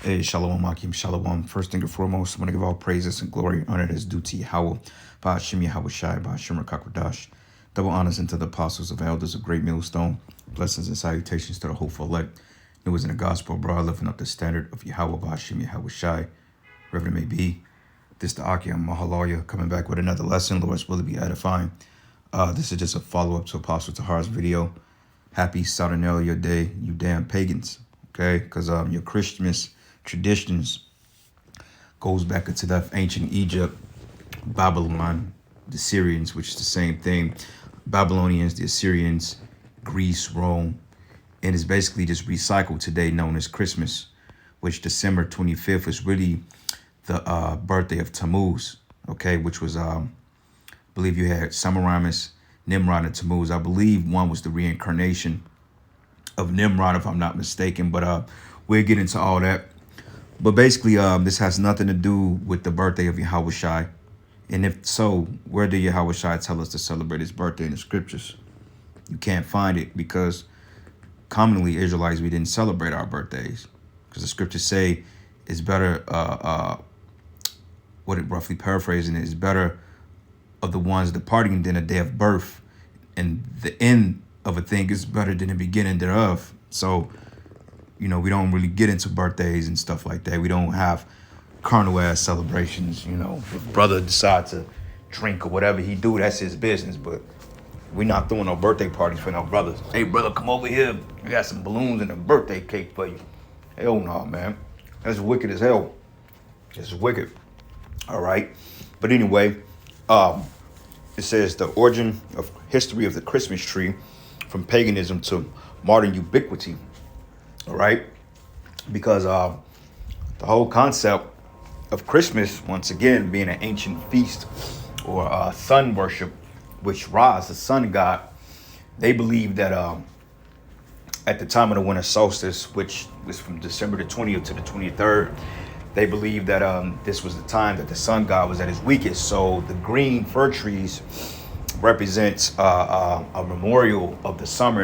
Hey, Shalom, Akim, Shalom. First thing and foremost, I want to give all praises and glory, honor that's due to Yahweh, Ba'ashim Yahweh Shai, Ba'ashim Rakakwadash. Double honors into the apostles of elders of Great Millstone. Blessings and salutations to the hopeful elect. It was in the gospel, bro, lifting up the standard of Yahweh, Ba'ashim Yahweh Shai, wherever it may be. This the Akim Mahalalia coming back with another lesson. Lord's will be edifying. This is just a follow-up to Apostle Tahar's video. Happy Saturnalia Day, you damn pagans. Okay, because your Christmas traditions goes back into that ancient Egypt, Babylon, the Syrians, which is the same thing. Babylonians, the Assyrians, Greece, Rome, and it's basically just recycled today, known as Christmas, which December 25th is really the birthday of Tammuz. Okay, which was I believe you had Semiramis, Nimrod, and Tammuz. I believe one was the reincarnation of Nimrod, if I'm not mistaken, but we'll get into all that. But basically, this has nothing to do with the birthday of Yahweh Shai. And if so, where did Yahweh Shai tell us to celebrate his birthday in the scriptures? You can't find it because commonly Israelites, we didn't celebrate our birthdays. Because the scriptures say it's better, what it roughly paraphrasing is better of the ones departing than a day of birth. And the end of a thing is better than the beginning thereof. So, you know, we don't really get into birthdays and stuff like that. We don't have carnal ass celebrations. You know, if brother decides to drink or whatever he do, that's his business. But we not throwing no birthday parties for no brothers. Hey, brother, come over here. I got some balloons and a birthday cake for you. Hell no, man. That's wicked as hell. It's wicked. All right. But anyway, it says the origin of history of the Christmas tree from paganism to modern ubiquity. All right, because the whole concept of Christmas, once again, being an ancient feast or sun worship, which Ra, the sun god, they believe that at the time of the winter solstice, which was from December the 20th to the 23rd, they believe that this was the time that the sun god was at his weakest. So the green fir trees represents a memorial of the summer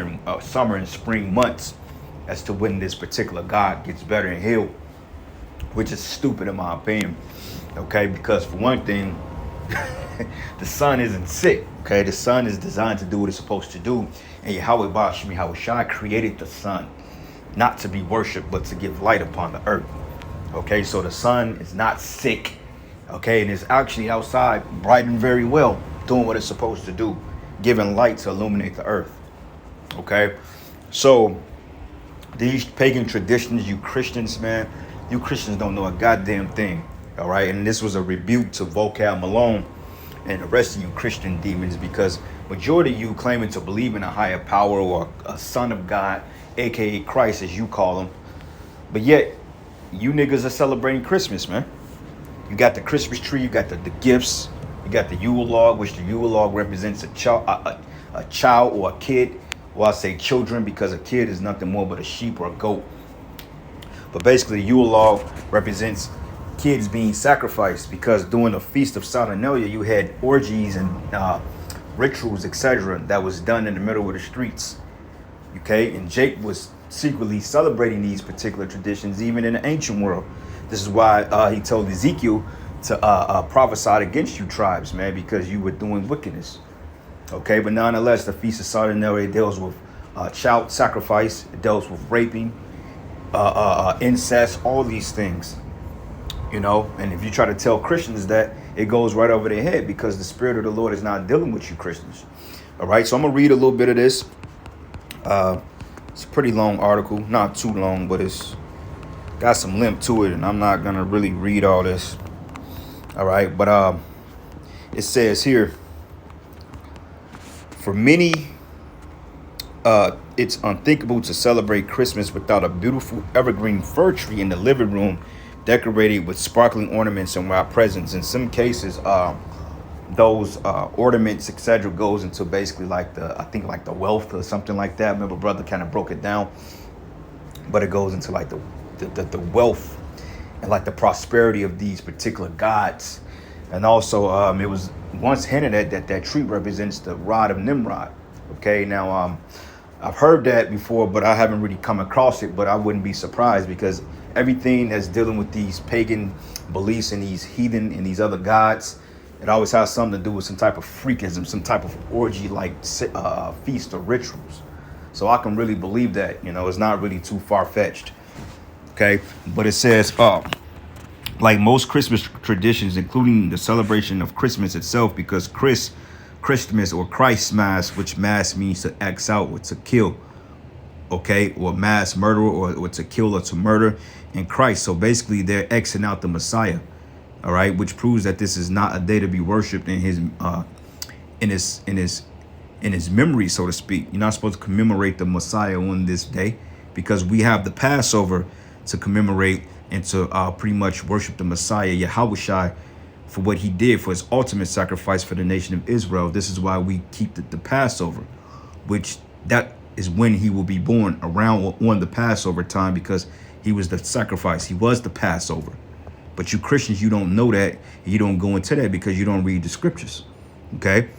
and spring months as to when this particular god gets better and healed, which is stupid in my opinion. Okay, because for one thing, the sun isn't sick. Okay, the sun is designed to do what it's supposed to do, and Yahweh Ba'ashim Yahweh Shai created the sun not to be worshipped but to give light upon the earth. Okay, so the sun is not sick. Okay, and it's actually outside bright and very well, doing what it's supposed to do, giving light to illuminate the earth. Okay, so these pagan traditions, you Christians, man, you Christians don't know a goddamn thing. All right, and this was a rebuke to Vocal Malone and the rest of you Christian demons, because majority of you claiming to believe in a higher power or a son of God, aka Christ as you call him, but yet you niggas are celebrating Christmas, man. You got the Christmas tree, you got the gifts, you got the Yule log, which the Yule log represents a child or a kid. Well, I say children because a kid is nothing more but a sheep or a goat. But basically, the Yule log represents kids being sacrificed, because during the feast of Saturnalia, you had orgies and rituals, etc., that was done in the middle of the streets. Okay, and Jake was secretly celebrating these particular traditions even in the ancient world. This is why he told Ezekiel to prophesy against you tribes, man, because you were doing wickedness. Okay, but nonetheless, the Feast of Saturnalia deals with child sacrifice, it deals with raping, incest, all these things, you know. And if you try to tell Christians that, it goes right over their head, because the Spirit of the Lord is not dealing with you Christians. All right, so I'm going to read a little bit of this. It's a pretty long article, not too long, but it's got some limp to it, and I'm not going to really read all this. All right, but it says here, for many, it's unthinkable to celebrate Christmas without a beautiful evergreen fir tree in the living room, decorated with sparkling ornaments and wild presents. In some cases, those ornaments, etc., goes into basically like I think like the wealth or something like that. Remember, brother kind of broke it down, but it goes into like the wealth and like the prosperity of these particular gods. And also, it was once hinted at that tree represents the rod of Nimrod. Okay, now I've heard that before, but I haven't really come across it. But I wouldn't be surprised, because everything that's dealing with these pagan beliefs and these heathen and these other gods, it always has something to do with some type of freakism, some type of orgy like feast or rituals. So I can really believe that, it's not really too far fetched. Okay. But it says, like most Christmas traditions, including the celebration of Christmas itself, because Christmas or Christ Mass, which Mass means to X out or to kill, okay, or mass murder, or to kill or to murder in Christ. So basically, they're Xing out the Messiah, all right, which proves that this is not a day to be worshipped in his memory, so to speak. You're not supposed to commemorate the Messiah on this day, because we have the Passover to commemorate and to pretty much worship the Messiah, Yahushua, for what he did, for his ultimate sacrifice for the nation of Israel. This is why we keep the Passover, which that is when he will be born, around on the Passover time, because he was the sacrifice. He was the Passover. But you Christians, you don't know that. You don't go into that because you don't read the scriptures. Okay.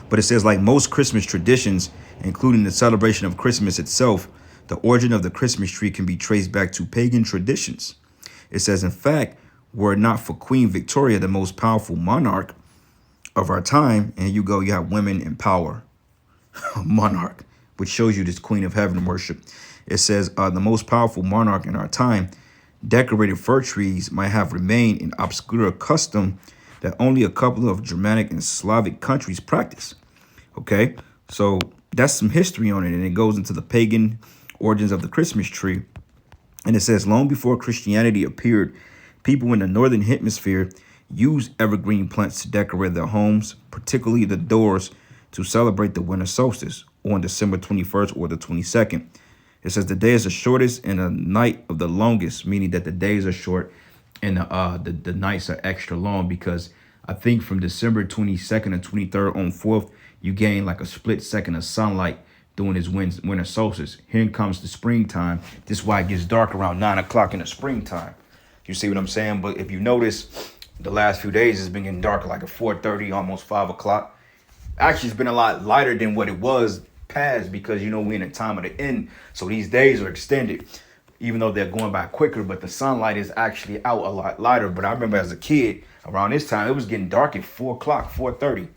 But it says, like most Christmas traditions, including the celebration of Christmas itself, the origin of the Christmas tree can be traced back to pagan traditions. It says, in fact, were it not for Queen Victoria, the most powerful monarch of our time, and you have women in power, monarch, which shows you this Queen of Heaven worship. It says, the most powerful monarch in our time, decorated fir trees might have remained an obscure custom that only a couple of Germanic and Slavic countries practice. Okay, so that's some history on it, and it goes into the pagan origins of the Christmas tree. And it says, long before Christianity appeared, people in the northern hemisphere used evergreen plants to decorate their homes, particularly the doors, to celebrate the winter solstice on December 21st or the 22nd. It says the day is the shortest and the night of the longest, meaning that the days are short and the nights are extra long, because I think from December 22nd and 23rd on 4th, you gain like a split second of sunlight during this winter solstice. Here comes the springtime. This is why it gets dark around 9 o'clock in the springtime. You see what I'm saying? But if you notice, the last few days it's been getting darker, like at 4:30, almost 5 o'clock. Actually, it's been a lot lighter than what it was past, because we're in the time of the end. So these days are extended, even though they're going by quicker, but the sunlight is actually out a lot lighter. But I remember as a kid, around this time, it was getting dark at 4 o'clock, 4:30.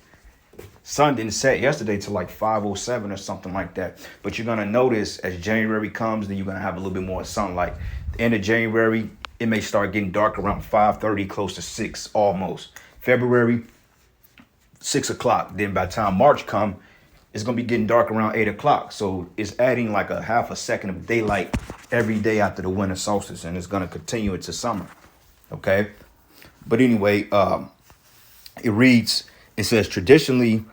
Sun didn't set yesterday till like 5:07 or something like that. But you're going to notice as January comes, then you're going to have a little bit more sunlight. The end of January, it may start getting dark around 5:30, close to 6 almost. February, 6 o'clock. Then by the time March come, it's going to be getting dark around 8 o'clock. So it's adding like a half a second of daylight every day after the winter solstice. And it's going to continue into summer. Okay. But anyway, it reads, it says, traditionally,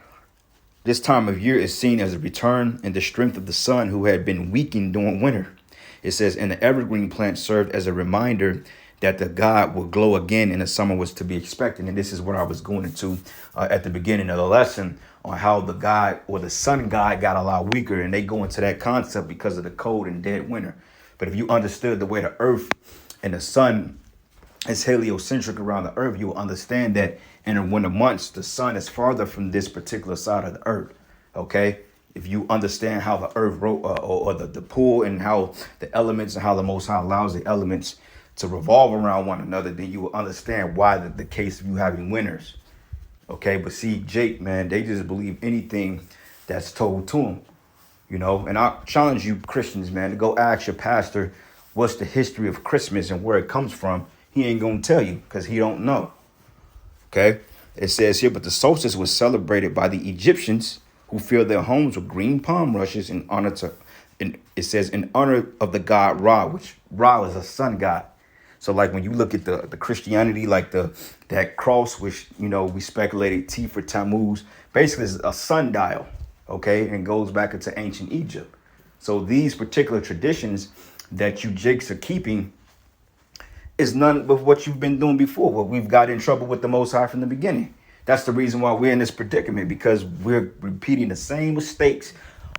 this time of year is seen as a return in the strength of the sun, who had been weakened during winter. It says, and the evergreen plant served as a reminder that the god will glow again and the summer was to be expected. And this is what I was going into at the beginning of the lesson, on how the god or the sun god got a lot weaker. And they go into that concept because of the cold and dead winter. But if you understood the way the earth and the sun is heliocentric around the earth, you will understand that in the winter months, the sun is farther from this particular side of the earth. Okay. If you understand how the earth or the pull, and how the elements, and how the Most High allows the elements to revolve around one another, then you will understand why the case of you having winters. Okay. But see, Jake, man, they just believe anything that's told to them, and I challenge you Christians, man, to go ask your pastor what's the history of Christmas and where it comes from. He ain't going to tell you, because he don't know. Okay. It says here, but the solstice was celebrated by the Egyptians, who filled their homes with green palm rushes in honor to, and it says in honor of the god Ra, which Ra is a sun god. So like when you look at the Christianity, like that cross, which, we speculated T for Tammuz, basically is a sundial. Okay. And goes back into ancient Egypt. So these particular traditions that you Jakes are keeping is none of what you've been doing before. What we've got in trouble with the Most High from the beginning. That's the reason why we're in this predicament, because we're repeating the same mistakes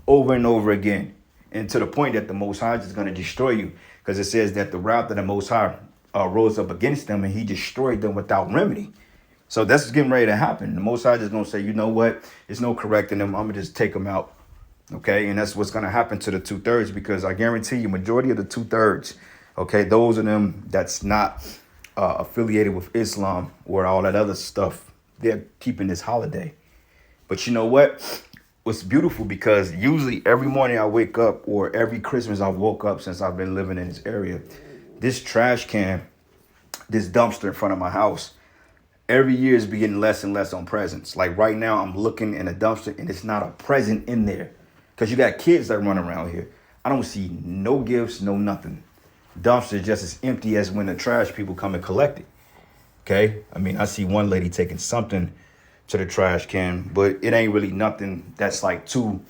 over and over again, and to the point that the Most High is going to destroy you, because it says that the wrath of the Most High rose up against them, and he destroyed them without remedy. So that's getting ready to happen. The Most High is going to say, you know what? There's no correcting them. I'm going to just take them out. Okay, and that's what's going to happen to the 2/3, because I guarantee you, majority of the 2/3, okay, those of them that's not affiliated with Islam or all that other stuff, they're keeping this holiday. But you know what? What's beautiful, because usually every morning I wake up, or every Christmas I've woke up since I've been living in this area, this trash can, this dumpster in front of my house, every year is getting less and less on presents. Like right now, I'm looking in a dumpster and it's not a present in there, because you got kids that run around here. I don't see no gifts, no nothing. Dumpster just as empty as when the trash people come and collect it. Okay, I mean, I see one lady taking something to the trash can, but it ain't really nothing that's like too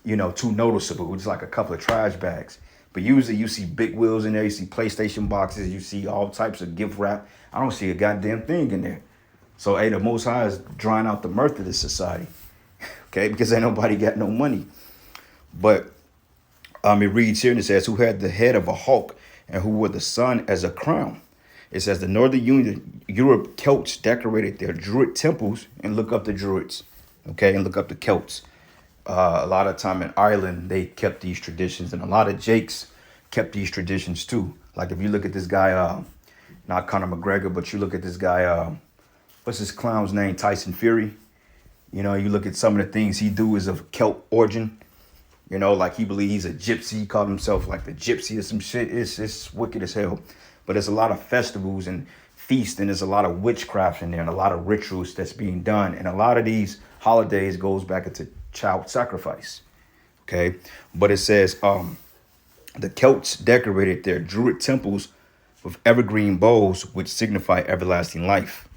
noticeable. It's like a couple of trash bags. But usually you see big wheels in there, you see PlayStation boxes, you see all types of gift wrap. I don't see a goddamn thing in there. So, hey, the Most High is drawing out the mirth of this society, okay? Because ain't nobody got no money. But it reads here and it says, who had the head of a hawk and who wore the sun as a crown. It says the Northern Europe Celts decorated their Druid temples, and look up the Druids, okay? And look up the Celts. A lot of time in Ireland, they kept these traditions, and a lot of Jakes kept these traditions too. Like if you look at this guy, not Conor McGregor, but you look at this guy, what's his clown's name? Tyson Fury. You know, you look at some of the things he do is of Celt origin. You know, like he believes he's a gypsy. He called himself like the gypsy or some shit. It's wicked as hell. But there's a lot of festivals and feasts, and there's a lot of witchcraft in there, and a lot of rituals that's being done. And a lot of these holidays goes back into child sacrifice. Okay. But it says the Celts decorated their Druid temples with evergreen boughs, which signify everlasting life.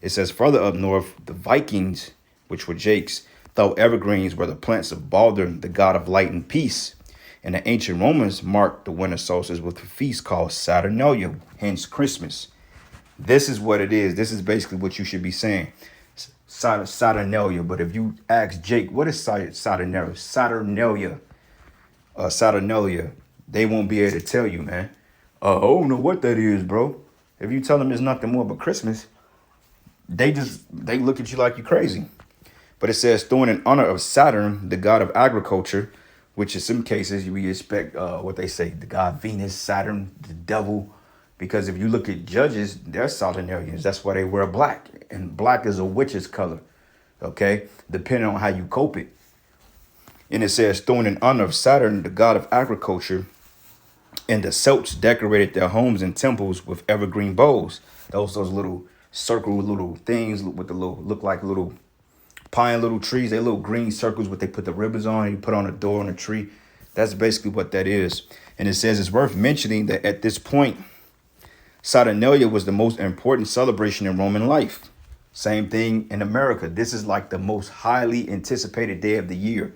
It says further up north, the Vikings, which were Jakes, thought evergreens were the plants of Balder, the god of light and peace. And the ancient Romans marked the winter solstice with a feast called Saturnalia, hence Christmas. This is what it is. This is basically what you should be saying. Saturnalia. But if you ask Jake, what is Saturnalia? Saturnalia, they won't be able to tell you, man. I don't know what that is, bro. If you tell them it's nothing more but Christmas, they look at you like you're crazy. But it says, throwing in honor of Saturn, the god of agriculture, which in some cases we expect what they say, the god Venus, Saturn, the devil. Because if you look at judges, they're Saturnalians. That's why they wear black. And black is a witch's color. Okay? Depending on how you cope it. And it says, throwing in honor of Saturn, the god of agriculture, and the Celts decorated their homes and temples with evergreen boughs. Those little circle little things with the little, look like little pine little trees. They little green circles, what they put the ribbons on, and you put on a door on a tree. That's basically what that is. And it says it's worth mentioning that at this point, Saturnalia was the most important celebration in Roman life. Same thing in America. This is like the most highly anticipated day of the year.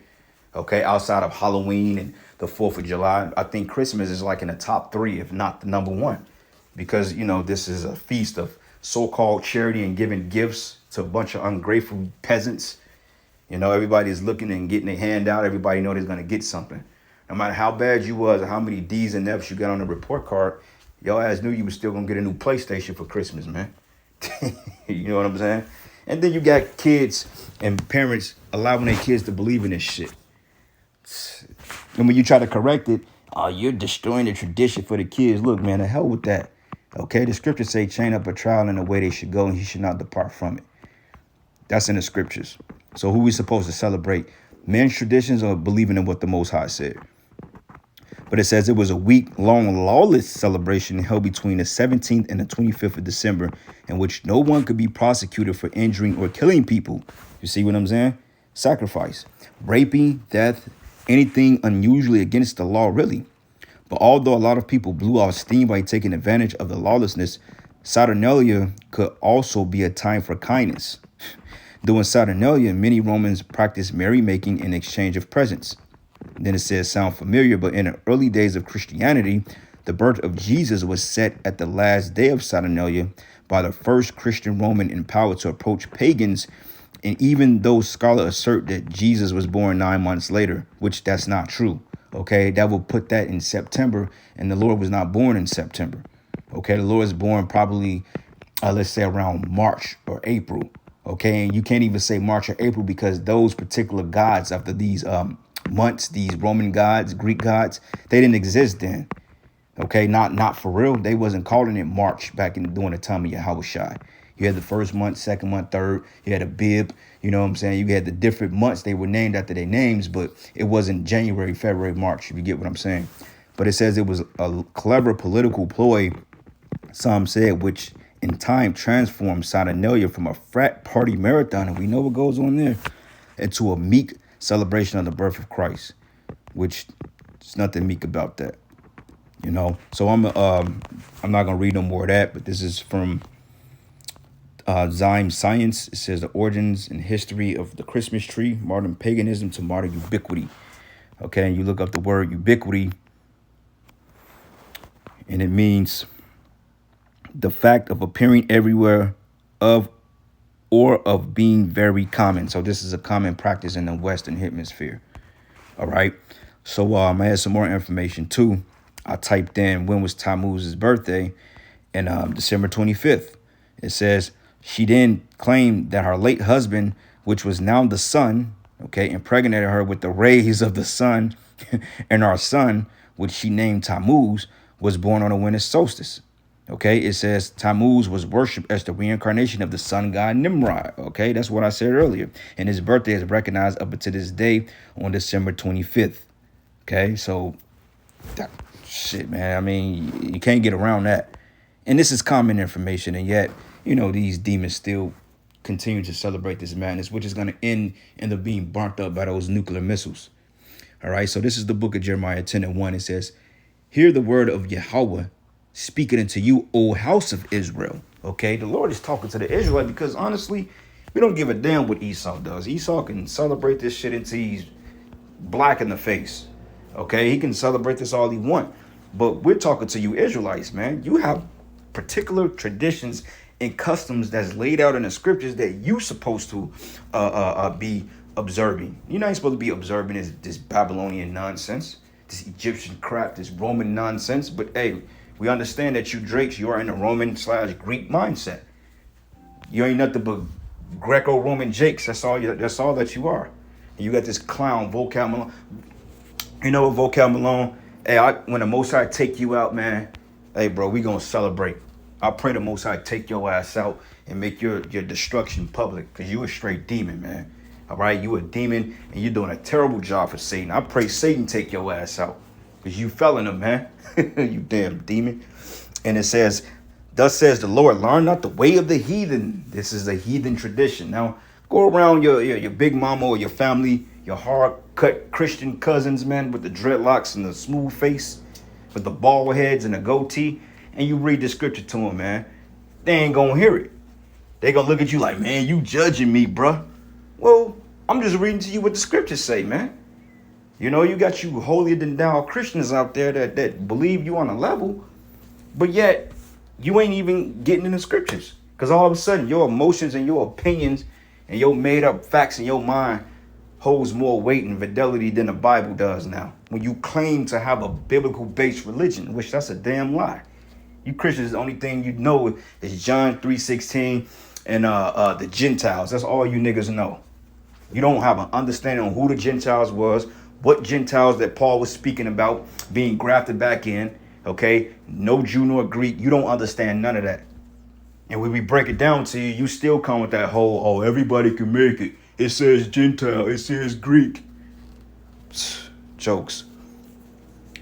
Okay, outside of Halloween and the 4th of July, I think Christmas is like in the top 3, if not the number 1. Because, this is a feast of so-called charity and giving gifts to a bunch of ungrateful peasants. Everybody is looking and getting their hand out. Everybody know they're going to get something. No matter how bad you was or how many D's and F's you got on the report card, your ass knew you was still going to get a new PlayStation for Christmas, man. You know what I'm saying? And then you got kids and parents allowing their kids to believe in this shit. And when you try to correct it, oh, you're destroying the tradition for the kids. Look, man, the hell with that. Okay, the scriptures say chain up a child in the way they should go, and he should not depart from it. That's in the scriptures. So who we supposed to celebrate? Men's traditions or believing in what the Most High said? But it says it was a week-long lawless celebration held between the 17th and the 25th of December, in which no one could be prosecuted for injuring or killing people. You see what I'm saying? Sacrifice, raping, death, anything unusually against the law, really. But although a lot of people blew off steam by taking advantage of the lawlessness, Saturnalia could also be a time for kindness. During Saturnalia, many Romans practiced merrymaking in exchange of presents. Then it says, sound familiar, but in the early days of Christianity, the birth of Jesus was set at the last day of Saturnalia by the first Christian Roman in power to approach pagans. And even though scholars assert that Jesus was born 9 months later, which that's not true. Okay, that will put that in September, and the Lord was not born in September. Okay, the Lord is born probably, let's say around March or April. Okay, and you can't even say March or April because those particular gods after these months, these Roman gods, Greek gods, they didn't exist then. Okay, not for real. They wasn't calling it March back in during the time of Yahushua. You had the first month, second month, third. You had a Bib. You know what I'm saying? You had the different months. They were named after their names, but it wasn't January, February, March, if you get what I'm saying. But it says it was a clever political ploy, some said, which in time transformed Saturnalia from a frat party marathon, and we know what goes on there, into a meek celebration of the birth of Christ, which there's nothing meek about that. You know, so I'm not gonna read no more of that, but this is from Zyme Science. It says the origins and history of the Christmas tree, modern paganism to modern ubiquity. Okay, and you look up the word ubiquity, and it means the fact of appearing everywhere, of or of being very common. So this is a common practice in the Western Hemisphere. All right. So I had some more information too. I typed in when was Tammuz's birthday, and December 25th. It says she then claimed that her late husband, which was now the sun, okay, impregnated her with the rays of the sun, and our son, which she named Tammuz, was born on a winter solstice. Okay, it says Tammuz was worshipped as the reincarnation of the sun god Nimrod. Okay, that's what I said earlier. And his birthday is recognized up to this day on December 25th. Okay, so that shit, man. I mean, you can't get around that. And this is common information, and yet, you know, these demons still continue to celebrate this madness, which is going to end up being burnt up by those nuclear missiles. All right, so this is the book of Jeremiah 10:1. It says, "Hear the word of Yahweh, speaking unto you, O house of Israel." Okay, the Lord is talking to the Israelites because honestly, we don't give a damn what Esau does. Esau can celebrate this shit until he's black in the face. Okay, he can celebrate this all he want. But we're talking to you Israelites, man. You have particular traditions and customs that's laid out in the scriptures that you supposed to be observing. You're not supposed to be observing this Babylonian nonsense, this Egyptian crap, this Roman nonsense. But hey, we understand that you Drakes, you are in a Roman/Greek mindset. You ain't nothing but Greco-Roman Jakes. That's all that you are. And you got this clown Vocab Malone. You know what, Vocab Malone? Hey, when the Most High take you out, man, hey, bro, we gonna celebrate. I pray the Most High take your ass out and make your destruction public, because you a straight demon, man. All right, you a demon, and you're doing a terrible job for Satan. I pray Satan take your ass out, because you fell in him, man. You damn demon. And it says, "Thus says the Lord, learn not the way of the heathen." This is a heathen tradition. Now, go around your big mama or your family, your hard-cut Christian cousins, man, with the dreadlocks and the smooth face, with the bald heads and the goatee, and you read the scripture to them, man. They ain't gonna hear it. They gonna look at you like, man, you judging me, bruh. Well, I'm just reading to you what the scriptures say, man. You know, you got you holier than thou Christians out there that believe you on a level, but yet you ain't even getting in the scriptures. Because all of a sudden, your emotions and your opinions and your made-up facts in your mind holds more weight and fidelity than the Bible does now. When you claim to have a biblical-based religion, which that's a damn lie. You Christians, the only thing you know is John 3:16 and the Gentiles. That's all you niggas know. You don't have an understanding on who the Gentiles was, what Gentiles that Paul was speaking about being grafted back in. Okay, no Jew nor Greek. You don't understand none of that. And when we break it down to you, you still come with that whole, oh, everybody can make it. It says Gentile. It says Greek. Jokes.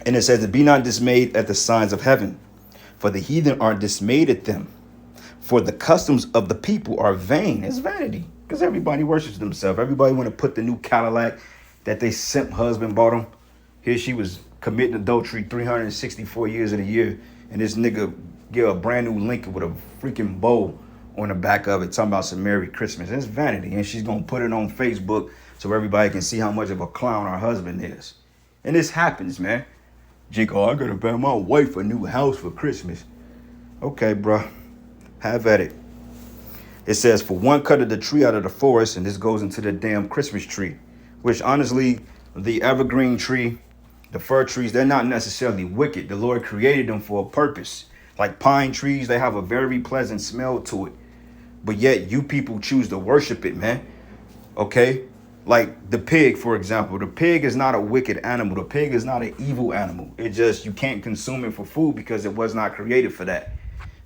And it says, "To be not dismayed at the signs of heaven, for the heathen are dismayed at them. For the customs of the people are vain." It's vanity, because everybody worships themselves. Everybody want to put the new Cadillac that they simp husband bought them. Here she was committing adultery 364 years of the year, and this nigga get a brand new Lincoln with a freaking bow on the back of it, talking about some Merry Christmas. And it's vanity, and she's gonna put it on Facebook so everybody can see how much of a clown her husband is. And this happens, man. Jake, oh, I gotta buy my wife a new house for Christmas. Okay, bruh, have at it. It says, "For one cutted the tree out of the forest," and this goes into the damn Christmas tree, which honestly, the evergreen tree, the fir trees, they're not necessarily wicked. The Lord created them for a purpose. Like pine trees, they have a very pleasant smell to it. But yet you people choose to worship it, man. Okay? Like the pig, for example. The pig is not a wicked animal. The pig is not an evil animal. It just, you can't consume it for food because it was not created for that.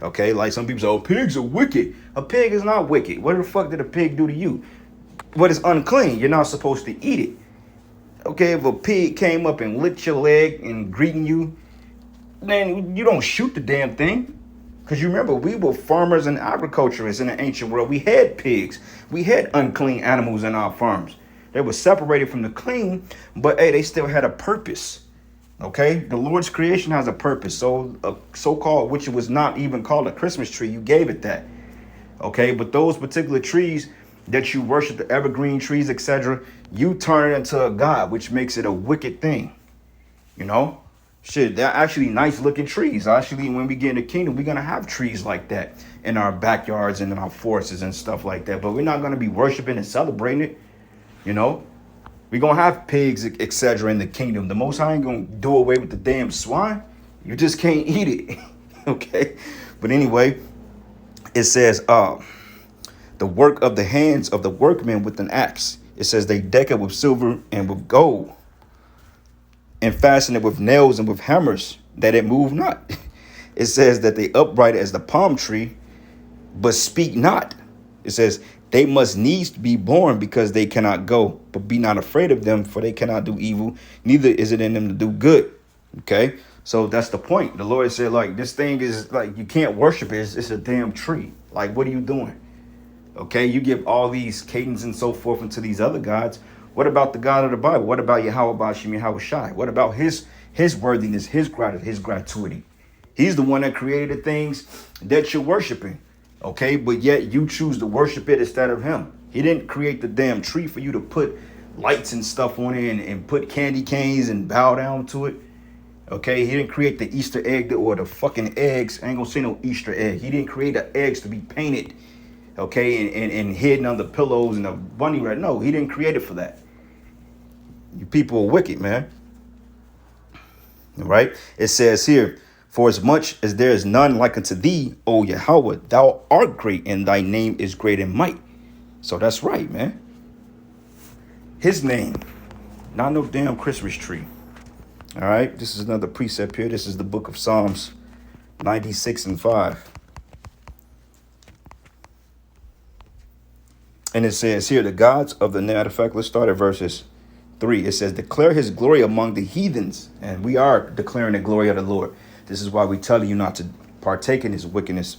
Okay, like some people say, oh, pigs are wicked. A pig is not wicked. What the fuck did a pig do to you? What is unclean? You're not supposed to eat it. Okay, if a pig came up and licked your leg and greeting you, then you don't shoot the damn thing. Because you remember, we were farmers and agriculturists in the ancient world. We had pigs. We had unclean animals in our farms. They were separated from the clean, but hey, they still had a purpose. Okay, the Lord's creation has a purpose. So a so-called, which was not even called a Christmas tree, you gave it that. Okay, but those particular trees that you worship, the evergreen trees, etc., you turn it into a god, which makes it a wicked thing. You know, shit, they're actually nice looking trees. Actually, when we get in the kingdom, we're gonna have trees like that in our backyards and in our forests and stuff like that. But we're not gonna be worshiping and celebrating it. You know, we're gonna have pigs, etc. in the kingdom. The Most High ain't gonna do away with the damn swine. You just can't eat it. Okay, but anyway, it says, the work of the hands of the workmen with an axe. It says they deck it with silver and with gold, and fasten it with nails and with hammers, that it move not. It says that they upright as the palm tree, but speak not. It says they must needs be born because they cannot go, but be not afraid of them, for they cannot do evil, neither is it in them to do good. Okay, so that's the point. The Lord said, like, this thing is like, you can't worship it. It's a damn tree. Like, what are you doing? Okay, you give all these cadence and so forth into these other gods. What about the God of the Bible? What about Yahweh Shem Yahweh Shai? What about his worthiness, his gratuity? He's the one that created the things that you're worshiping. Okay, but yet you choose to worship it instead of him. He didn't create the damn tree for you to put lights and stuff on it and put candy canes and bow down to it. Okay, he didn't create the Easter egg or the fucking eggs. I ain't gonna say no Easter egg. He didn't create the eggs to be painted, okay, and hidden under pillows and a bunny rabbit. No, he didn't create it for that. You people are wicked, man. All right. It says here, for as much as there is none like unto thee, O Yahweh, thou art great, and thy name is great in might. So that's right, man. His name, not no damn Christmas tree. All right. This is another precept here. This is the book of Psalms 96:5. And it says here, the gods of the, matter of fact, let's start at verses 3. It says, declare his glory among the heathens. And we are declaring the glory of the Lord. This is why we tell you not to partake in his wickedness.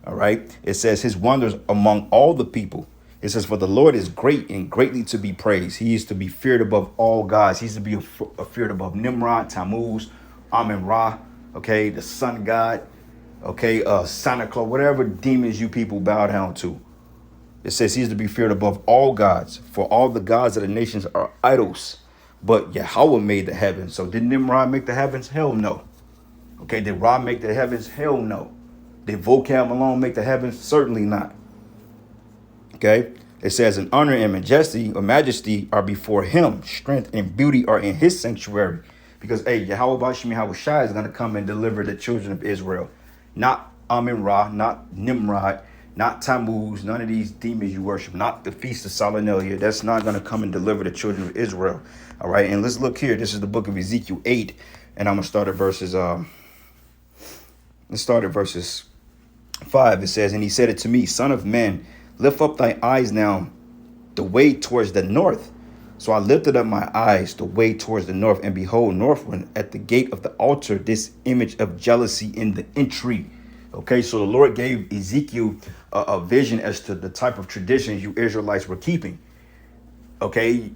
All right. It says his wonders among all the people. It says, for the Lord is great and greatly to be praised. He is to be feared above all gods. He's to be feared above Nimrod, Tammuz, Amen Ra. Okay. The sun god. Okay. Santa Claus, whatever demons you people bow down to. It says he is to be feared above all gods, for all the gods of the nations are idols. But Yahweh made the heavens. So did Nimrod make the heavens? Hell no. Okay, did Ra make the heavens? Hell no. Did Vocab alone make the heavens? Certainly not. Okay, it says an honor and majesty are before him. Strength and beauty are in his sanctuary. Because, hey, Yahweh Shem Yahweh Shai is going to come and deliver the children of Israel. Not Amen Ra, not Nimrod, not Tammuz, none of these demons you worship, not the feast of Saturnalia. That's not going to come and deliver the children of Israel. All right. And let's look here. This is the book of Ezekiel 8. And I'm going to start at verses. Let's start at verses 5. It says, and he said it to me, son of man, lift up thy eyes now the way towards the north. So I lifted up my eyes the way towards the north, and behold, northward at the gate of the altar, this image of jealousy in the entry. Okay, so the Lord gave Ezekiel a vision as to the type of traditions you Israelites were keeping. Okay,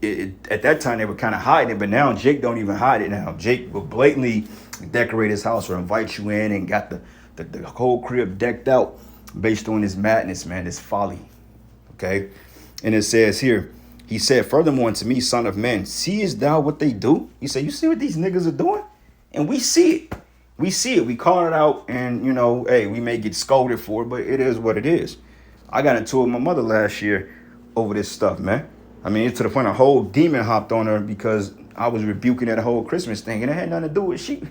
at that time they were kind of hiding it, but now Jake don't even hide it now. Jake will blatantly decorate his house or invite you in and got the whole crib decked out based on his madness, man, his folly. Okay, and it says here, he said, furthermore unto me, son of man, seest thou what they do? He said, you see what these niggas are doing? And we see it. We see it. We call it out, and, you know, hey, we may get scolded for it, but it is what it is. I got into it with my mother last year over this stuff, man. I mean, it's to the point a whole demon hopped on her because I was rebuking that whole Christmas thing, and it had nothing to do with she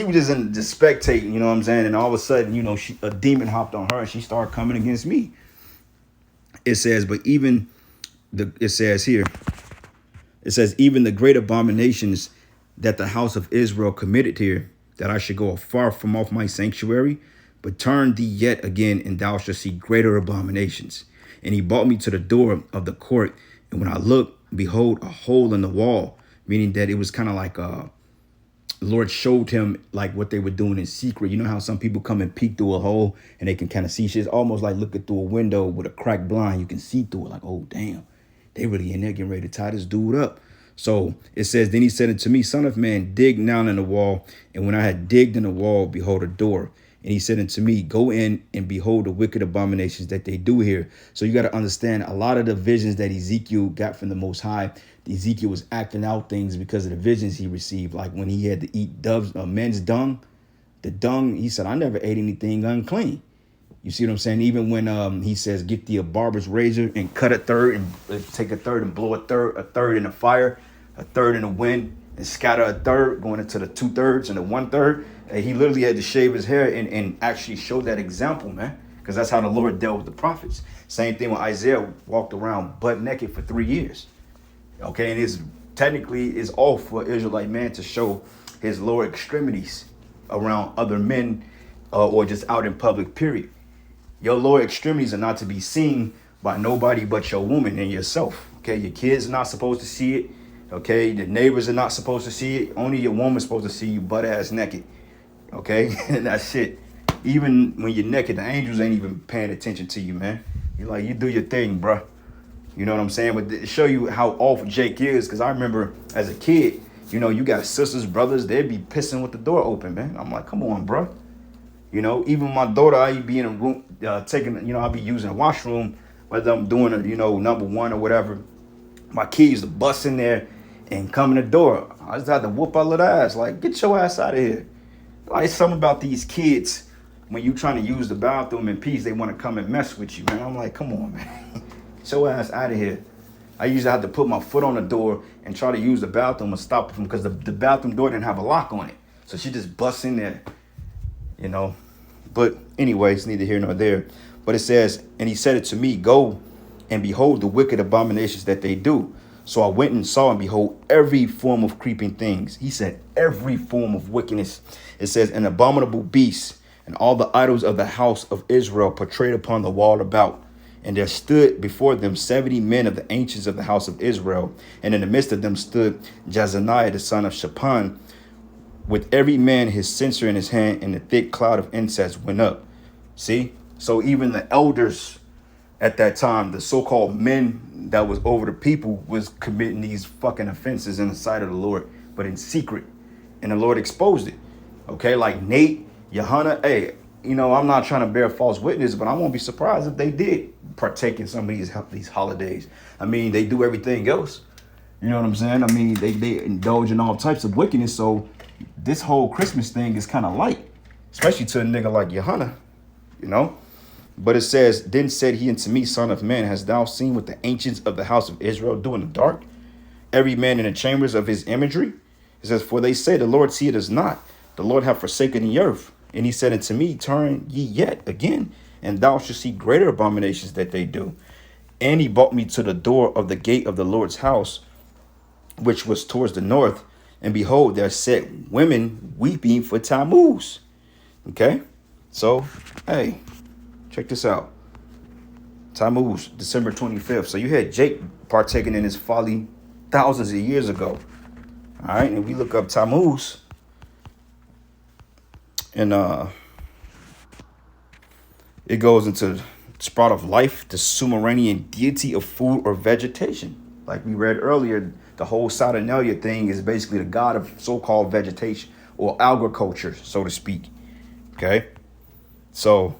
was just spectating, you know what I'm saying? And all of a sudden, you know, a demon hopped on her, and she started coming against me. It says, but even it says here, it says, even the great abominations that the house of Israel committed here, that I should go far from off my sanctuary, but turn thee yet again, and thou shalt see greater abominations. And he brought me to the door of the court, and when I looked, behold, a hole in the wall, meaning that it was kind of like the Lord showed him like what they were doing in secret. You know how some people come and peek through a hole and they can kind of see shit? It's almost like looking through a window with a cracked blind. You can see through it like, oh, damn, they really in there getting ready to tie this dude up. So it says, then he said unto me, son of man, dig down in the wall. And when I had digged in the wall, behold, a door. And he said unto me, go in and behold the wicked abominations that they do here. So you got to understand, a lot of the visions that Ezekiel got from the Most High, Ezekiel was acting out things because of the visions he received. Like when he had to eat doves, men's dung, the dung, he said, I never ate anything unclean. You see what I'm saying? Even when he says, get thee a barber's razor and cut a third and take a third and blow a third in the fire, a third in the wind, and scatter a third, going into the 2/3 and the 1/3. And he literally had to shave his hair and actually show that example, man, because that's how the Lord dealt with the prophets. Same thing when Isaiah walked around butt naked for 3 years. Okay, and it's technically is all for Israelite man to show his lower extremities around other men or just out in public, period. Your lower extremities are not to be seen by nobody but your woman and yourself. Okay, your kids are not supposed to see it. Okay, the neighbors are not supposed to see it. Only your woman's supposed to see you butt ass naked. Okay, and that's it. Even when you're naked, the angels ain't even paying attention to you, man. You're like, you do your thing, bruh. You know what I'm saying? But to show you how off Jake is, because I remember as a kid, you know, you got sisters, brothers, they'd be pissing with the door open, man. I'm like, come on, bruh. You know, even my daughter, I be in a room, I'll be using a washroom, whether I'm doing a, number one or whatever. My kids to bust in there and come in the door. I just had to whoop our little ass. Like, get your ass out of here. Like, it's something about these kids, when you trying to use the bathroom in peace, they want to come and mess with you, man. I'm like, come on, man. Get your ass out of here. I usually have to put my foot on the door and try to use the bathroom and stop it from, because the bathroom door didn't have a lock on it. So she just busts in there, But anyways, neither here nor there. But it says, and he said it to me, go and behold the wicked abominations that they do. So I went and saw, and behold, every form of creeping things. He said, every form of wickedness. It says, an abominable beast, and all the idols of the house of Israel portrayed upon the wall about. And there stood before them 70 men of the ancients of the house of Israel. And in the midst of them stood Jazaniah, the son of Shaphan, with every man his censer in his hand, and a thick cloud of incense went up. See? So even the elders at that time, the so-called men that was over the people, was committing these fucking offenses in the sight of the Lord, but in secret. And the Lord exposed it. Okay, like Nate, Johanna, hey, I'm not trying to bear false witness, but I won't be surprised if they did partake in some of these holidays. I mean, they do everything else. You know what I'm saying? I mean, they indulge in all types of wickedness. So this whole Christmas thing is kind of light, especially to a nigga like Johanna, But it says, then said he unto me, son of man, hast thou seen what the ancients of the house of Israel do in the dark? Every man in the chambers of his imagery? It says, for they say, the Lord seeth us not. The Lord hath forsaken the earth. And he said unto me, turn ye yet again, and thou shalt see greater abominations that they do. And he brought me to the door of the gate of the Lord's house, which was towards the north. And behold, there sat women weeping for Tammuz. Okay? So, hey, check this out. Tammuz, December 25th. So you had Jake partaking in his folly thousands of years ago. All right, and we look up Tammuz, and it goes into sprout of life, the Sumerian deity of food or vegetation. Like we read earlier, the whole Saturnalia thing is basically the god of so-called vegetation or agriculture, so to speak. Okay, so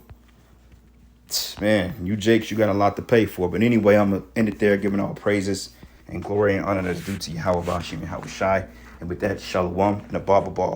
man, you Jakes, you got a lot to pay for. But anyway, I'm gonna end it there, giving all praises and glory and honor that's due to Yahweh Bashim and Yahweh Shai. And with that, shalom and a baba ball.